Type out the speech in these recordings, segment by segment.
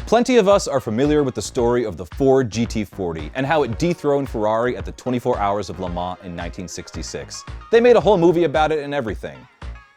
Plenty of us are familiar with the story of the Ford GT40 and how it dethroned Ferrari at the 24 Hours of Le Mans in 1966. They made a whole movie about it and everything.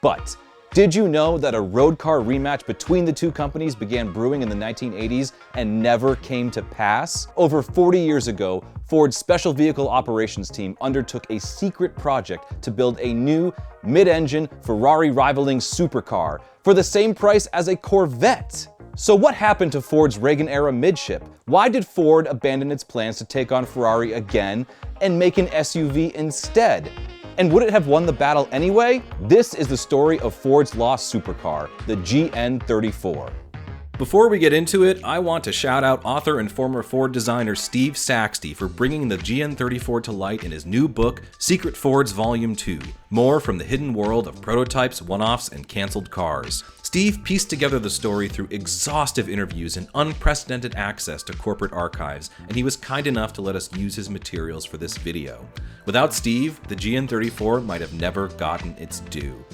But did you know that a road car rematch between the two companies began brewing in the 1980s and never came to pass? Over 40 years ago, Ford's Special Vehicle Operations team undertook a secret project to build a new, mid-engine, Ferrari-rivaling supercar for the same price as a Corvette. So what happened to Ford's Reagan-era midship? Why did Ford abandon its plans to take on Ferrari again and make an SUV instead? And would it have won the battle anyway? This is the story of Ford's lost supercar, the GN34. Before we get into it, I want to shout out author and former Ford designer Steve Saxty for bringing the GN34 to light in his new book, Secret Fords Volume 2, more from the hidden world of prototypes, one-offs, and canceled cars. Steve pieced together the story through exhaustive interviews and unprecedented access to corporate archives, and he was kind enough to let us use his materials for this video. Without Steve, the GN34 might have never gotten its due.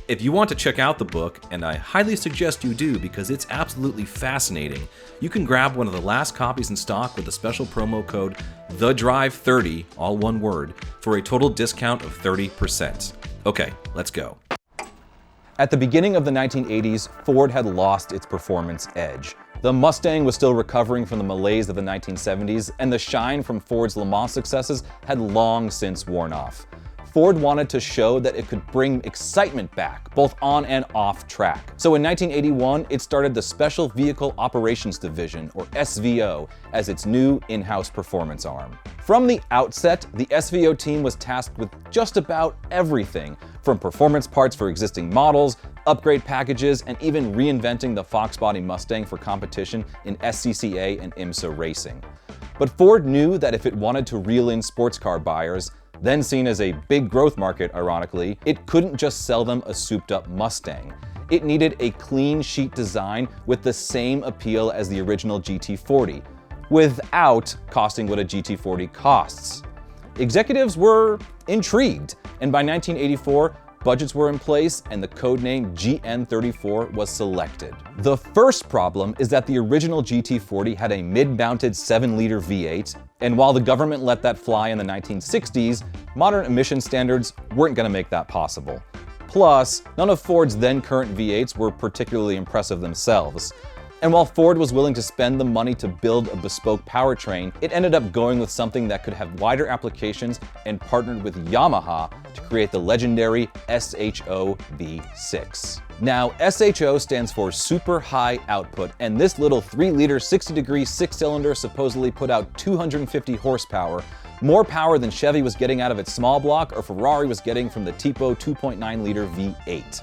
If you want to check out the book, and I highly suggest you do because it's absolutely fascinating, you can grab one of the last copies in stock with the special promo code THEDRIVE30, all one word, for a total discount of 30%. Okay, let's go. At the beginning of the 1980s, Ford had lost its performance edge. The Mustang was still recovering from the malaise of the 1970s, and the shine from Ford's Le Mans successes had long since worn off. Ford wanted to show that it could bring excitement back, both on and off track. So in 1981, it started the Special Vehicle Operations Division, or SVO, as its new in-house performance arm. From the outset, the SVO team was tasked with just about everything, from performance parts for existing models, upgrade packages, and even reinventing the Fox body Mustang for competition in SCCA and IMSA racing. But Ford knew that if it wanted to reel in sports car buyers, then seen as a big growth market, ironically, it couldn't just sell them a souped-up Mustang. It needed a clean sheet design with the same appeal as the original GT40, without costing what a GT40 costs. Executives were intrigued, and by 1984, budgets were in place and the codename GN34 was selected. The first problem is that the original GT40 had a mid-mounted 7-liter V8, and while the government let that fly in the 1960s, modern emission standards weren't going to make that possible. Plus, none of Ford's then current V8s were particularly impressive themselves. And while Ford was willing to spend the money to build a bespoke powertrain, it ended up going with something that could have wider applications and partnered with Yamaha to create the legendary SHO V6. Now, SHO stands for Super High Output, and this little 3-liter 60-degree 6-cylinder supposedly put out 250 horsepower, more power than Chevy was getting out of its small block or Ferrari was getting from the Tipo 2.9-liter V8.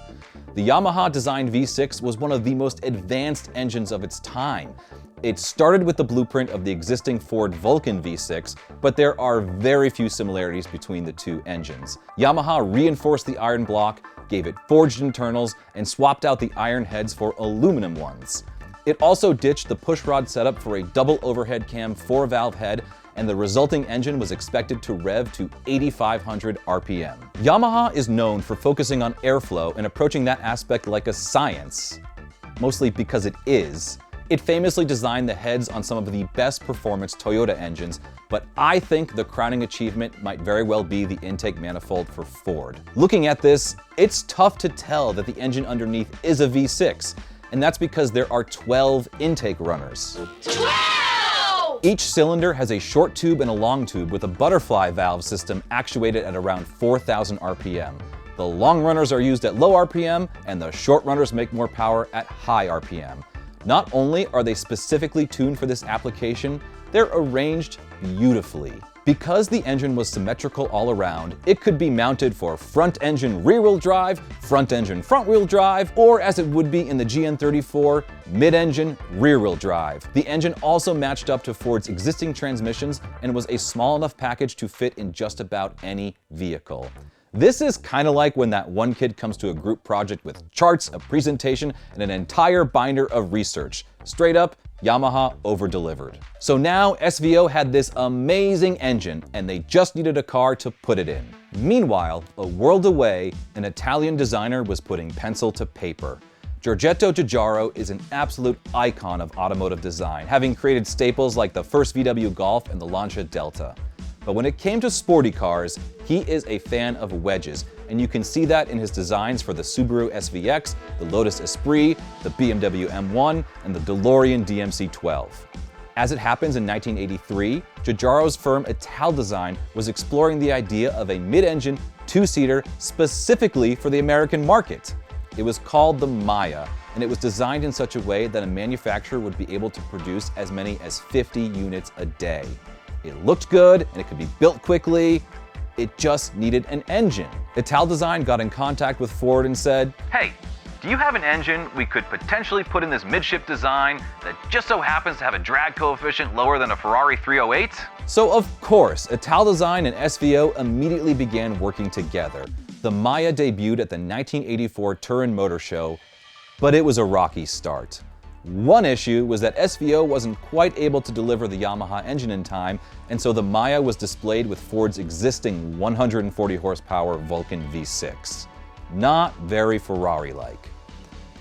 The Yamaha-designed V6 was one of the most advanced engines of its time. It started with the blueprint of the existing Ford Vulcan V6, but there are very few similarities between the two engines. Yamaha reinforced the iron block, gave it forged internals, and swapped out the iron heads for aluminum ones. It also ditched the pushrod setup for a double overhead cam 4-valve head, and the resulting engine was expected to rev to 8,500 RPM. Yamaha is known for focusing on airflow and approaching that aspect like a science, mostly because it is. It famously designed the heads on some of the best performance Toyota engines, but I think the crowning achievement might very well be the intake manifold for Ford. Looking at this, it's tough to tell that the engine underneath is a V6, and that's because there are 12 intake runners. 12! Each cylinder has a short tube and a long tube with a butterfly valve system actuated at around 4,000 RPM. The long runners are used at low RPM, and the short runners make more power at high RPM. Not only are they specifically tuned for this application, they're arranged beautifully. Because the engine was symmetrical all around, it could be mounted for front engine rear-wheel drive, front engine front-wheel drive, or as it would be in the GN34, mid-engine rear-wheel drive. The engine also matched up to Ford's existing transmissions and was a small enough package to fit in just about any vehicle. This is kind of like when that one kid comes to a group project with charts, a presentation, and an entire binder of research. Straight up, Yamaha over-delivered. So now SVO had this amazing engine, and they just needed a car to put it in. Meanwhile, a world away, an Italian designer was putting pencil to paper. Giorgetto Giugiaro is an absolute icon of automotive design, having created staples like the first VW Golf and the Lancia Delta. But when it came to sporty cars, he is a fan of wedges, and you can see that in his designs for the Subaru SVX, the Lotus Esprit, the BMW M1, and the DeLorean DMC-12. As it happens in 1983, Giugiaro's firm Italdesign was exploring the idea of a mid-engine, two-seater specifically for the American market. It was called the Maya, and it was designed in such a way that a manufacturer would be able to produce as many as 50 units a day. It looked good, and it could be built quickly. It just needed an engine. Italdesign got in contact with Ford and said, "Hey, do you have an engine we could potentially put in this midship design that just so happens to have a drag coefficient lower than a Ferrari 308? So of course, Italdesign and SVO immediately began working together. The Maya debuted at the 1984 Turin Motor Show, but it was a rocky start. One issue was that SVO wasn't quite able to deliver the Yamaha engine in time, and so the Maya was displayed with Ford's existing 140 horsepower Vulcan V6. Not very Ferrari-like.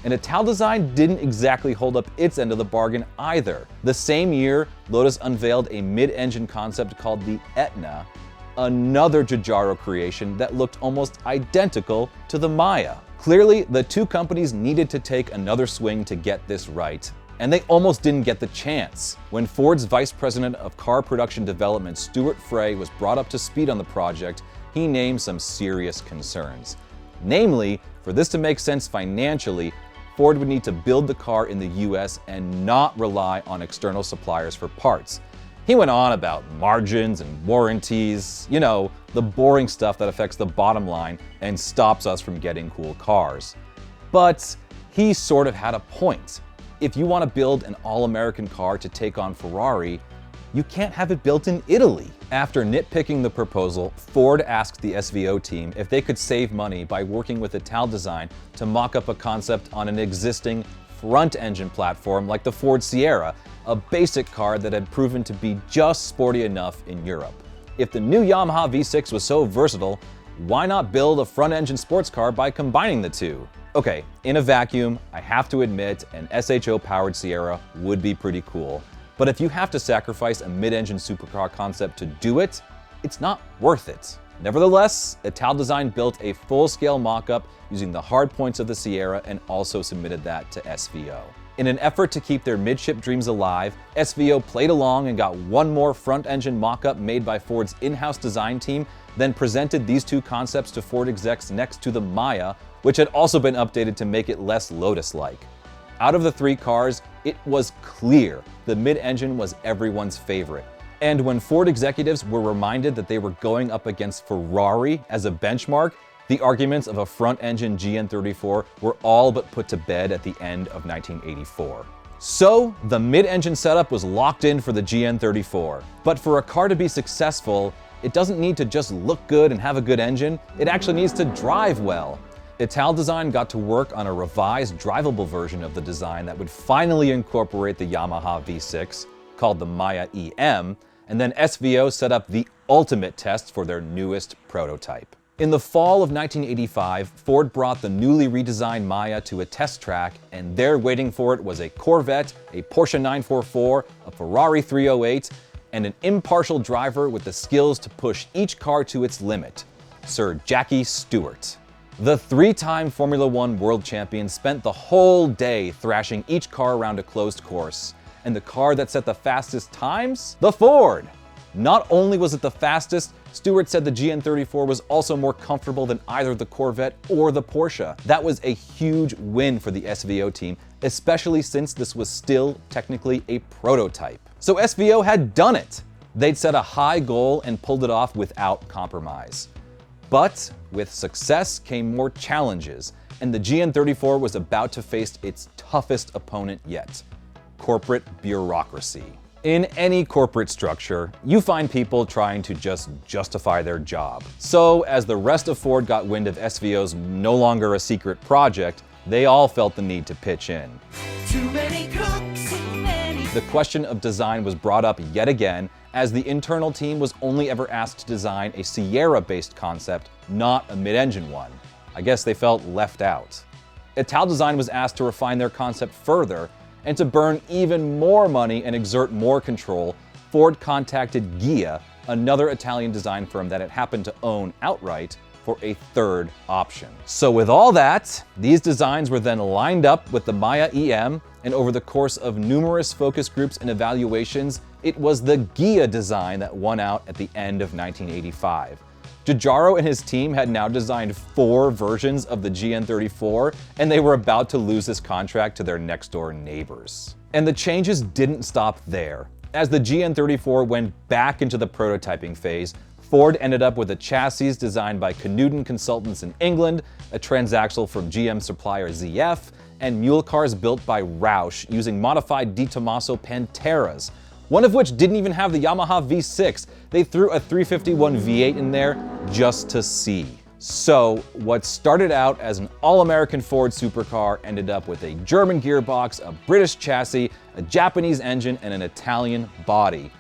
And Italdesign didn't exactly hold up its end of the bargain either. The same year, Lotus unveiled a mid-engine concept called the Etna, another Giugiaro creation that looked almost identical to the Maya. Clearly, the two companies needed to take another swing to get this right, and they almost didn't get the chance. When Ford's Vice President of Car Production Development, Stuart Frey, was brought up to speed on the project, he named some serious concerns. Namely, for this to make sense financially, Ford would need to build the car in the US and not rely on external suppliers for parts. He went on about margins and warranties, you know, the boring stuff that affects the bottom line and stops us from getting cool cars. But he sort of had a point. If you want to build an all-American car to take on Ferrari, you can't have it built in Italy. After nitpicking the proposal, Ford asked the SVO team if they could save money by working with Italdesign to mock up a concept on an existing front-engine platform like the Ford Sierra, a basic car that had proven to be just sporty enough in Europe. If the new Yamaha V6 was so versatile, why not build a front-engine sports car by combining the two? Okay, in a vacuum, I have to admit an SHO-powered Sierra would be pretty cool. But if you have to sacrifice a mid-engine supercar concept to do it, it's not worth it. Nevertheless, Italdesign built a full-scale mock-up using the hard points of the Sierra and also submitted that to SVO. In an effort to keep their midship dreams alive, SVO played along and got one more front-engine mock-up made by Ford's in-house design team, then presented these two concepts to Ford execs next to the Maya, which had also been updated to make it less Lotus-like. Out of the three cars, it was clear the mid-engine was everyone's favorite. And when Ford executives were reminded that they were going up against Ferrari as a benchmark, the arguments of a front-engine GN34 were all but put to bed at the end of 1984. So, the mid-engine setup was locked in for the GN34. But for a car to be successful, it doesn't need to just look good and have a good engine, it actually needs to drive well. Italdesign got to work on a revised drivable version of the design that would finally incorporate the Yamaha V6, called the Maya EM, and then SVO set up the ultimate test for their newest prototype. In the fall of 1985, Ford brought the newly redesigned Maya to a test track, and there waiting for it was a Corvette, a Porsche 944, a Ferrari 308, and an impartial driver with the skills to push each car to its limit, Sir Jackie Stewart. The three-time Formula One world champion spent the whole day thrashing each car around a closed course, and the car that set the fastest times? The Ford! Not only was it the fastest, Stewart said the GN34 was also more comfortable than either the Corvette or the Porsche. That was a huge win for the SVO team, especially since this was still technically a prototype. So SVO had done it! They'd set a high goal and pulled it off without compromise. But with success came more challenges, and the GN34 was about to face its toughest opponent yet: corporate bureaucracy. In any corporate structure, you find people trying to just justify their job. So, as the rest of Ford got wind of SVO's no longer a secret project, they all felt the need to pitch in. Too many cooks, too many. The question of design was brought up yet again, as the internal team was only ever asked to design a Sierra-based concept, not a mid-engine one. I guess they felt left out. Italdesign was asked to refine their concept further, and to burn even more money and exert more control, Ford contacted Ghia, another Italian design firm that it happened to own outright, for a third option. So with all that, these designs were then lined up with the Maya EM, and over the course of numerous focus groups and evaluations, it was the Ghia design that won out at the end of 1985. Giugiaro and his team had now designed 4 versions of the GN34, and they were about to lose this contract to their next-door neighbors. And the changes didn't stop there. As the GN34 went back into the prototyping phase, Ford ended up with a chassis designed by Codename consultants in England, a transaxle from GM supplier ZF, and mule cars built by Roush using modified Di Tommaso Panteras, one of which didn't even have the Yamaha V6. They threw a 351 V8 in there just to see. So what started out as an all-American Ford supercar ended up with a German gearbox, a British chassis, a Japanese engine, and an Italian body.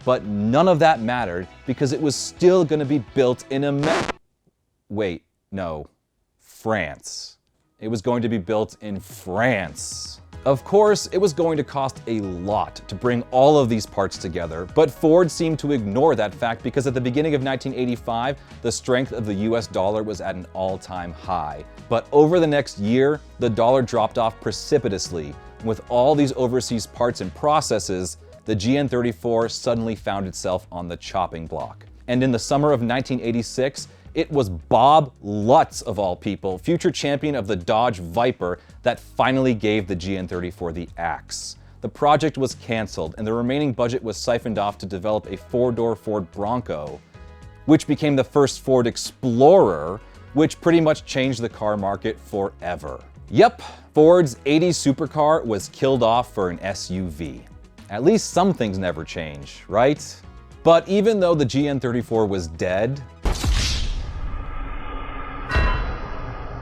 But none of that mattered because it was still going to be built in France. It was going to be built in France. Of course, it was going to cost a lot to bring all of these parts together, but Ford seemed to ignore that fact because at the beginning of 1985, the strength of the US dollar was at an all-time high. But over the next year, the dollar dropped off precipitously. With all these overseas parts and processes, the GN34 suddenly found itself on the chopping block. And in the summer of 1986, it was Bob Lutz, of all people, future champion of the Dodge Viper, that finally gave the GN34 the axe. The project was canceled, and the remaining budget was siphoned off to develop a 4-door Ford Bronco, which became the first Ford Explorer, which pretty much changed the car market forever. Yep, Ford's 80s supercar was killed off for an SUV. At least some things never change, right? But even though the GN34 was dead,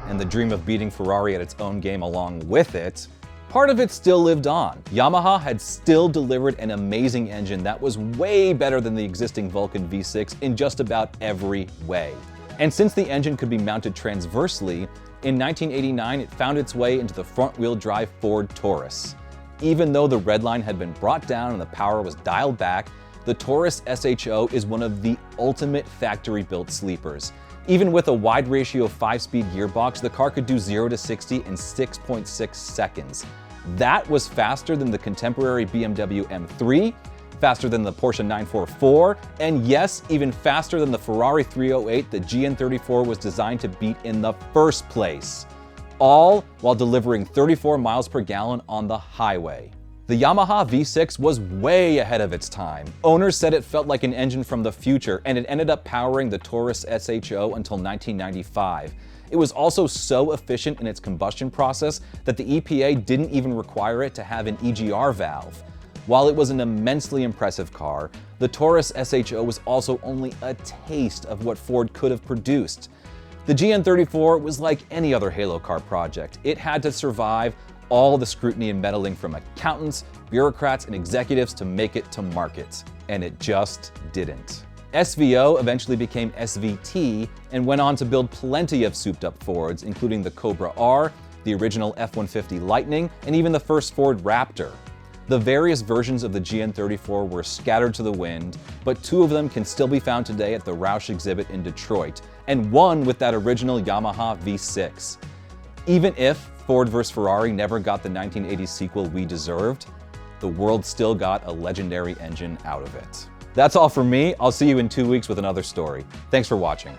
and the dream of beating Ferrari at its own game along with it, part of it still lived on. Yamaha had still delivered an amazing engine that was way better than the existing Vulcan V6 in just about every way. And since the engine could be mounted transversely, in 1989 it found its way into the front-wheel drive Ford Taurus. Even though the redline had been brought down and the power was dialed back, the Taurus SHO is one of the ultimate factory-built sleepers. Even with a wide ratio 5-speed gearbox, the car could do 0 to 60 in 6.6 seconds. That was faster than the contemporary BMW M3, faster than the Porsche 944, and yes, even faster than the Ferrari 308 the GN34 was designed to beat in the first place. All while delivering 34 miles per gallon on the highway. The Yamaha V6 was way ahead of its time. Owners said it felt like an engine from the future, and it ended up powering the Taurus SHO until 1995. It was also so efficient in its combustion process that the EPA didn't even require it to have an EGR valve. While it was an immensely impressive car, the Taurus SHO was also only a taste of what Ford could have produced. The GN34 was like any other Halo car project. It had to survive all the scrutiny and meddling from accountants, bureaucrats, and executives to make it to market. And it just didn't. SVO eventually became SVT and went on to build plenty of souped-up Fords, including the Cobra R, the original F-150 Lightning, and even the first Ford Raptor. The various versions of the GN34 were scattered to the wind, but 2 of them can still be found today at the Roush exhibit in Detroit, and one with that original Yamaha V6. Even if Ford vs. Ferrari never got the 1980s sequel we deserved, the world still got a legendary engine out of it. That's all from me. I'll see you in 2 weeks with another story. Thanks for watching.